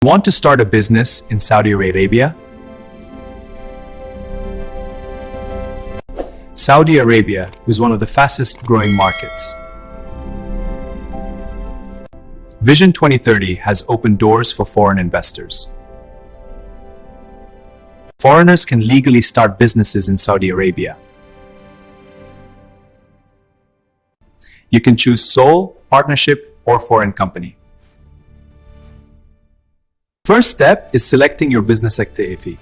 Want to start a business in Saudi Arabia? Saudi Arabia is one of the fastest growing markets. Vision 2030 has opened doors for foreign investors. Foreigners can legally start businesses in Saudi Arabia. You can choose sole, partnership, or foreign company. First step is selecting your business activity.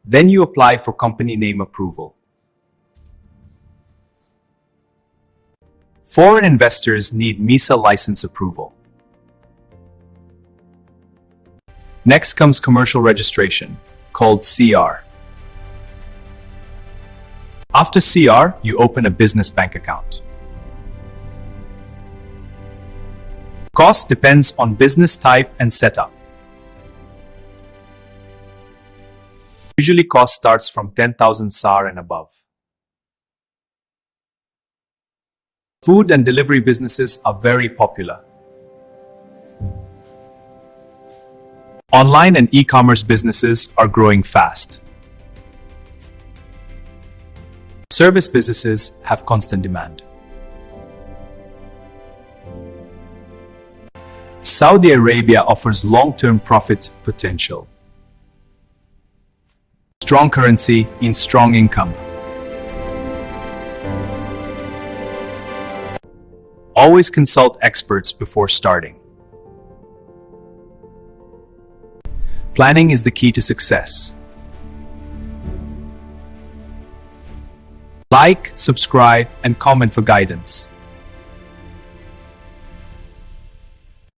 Then you apply for company name approval. Foreign investors need MISA license approval. Next comes commercial registration, called CR. After CR, you open a business bank account. Cost depends on business type and setup. Usually cost starts from 10,000 SAR and above. Food and delivery businesses are very popular. Online and e-commerce businesses are growing fast. Service businesses have constant demand. Saudi Arabia offers long-term profit potential. Strong currency means strong income. Always consult experts before starting. Planning is the key to success. Like, subscribe, and comment for guidance.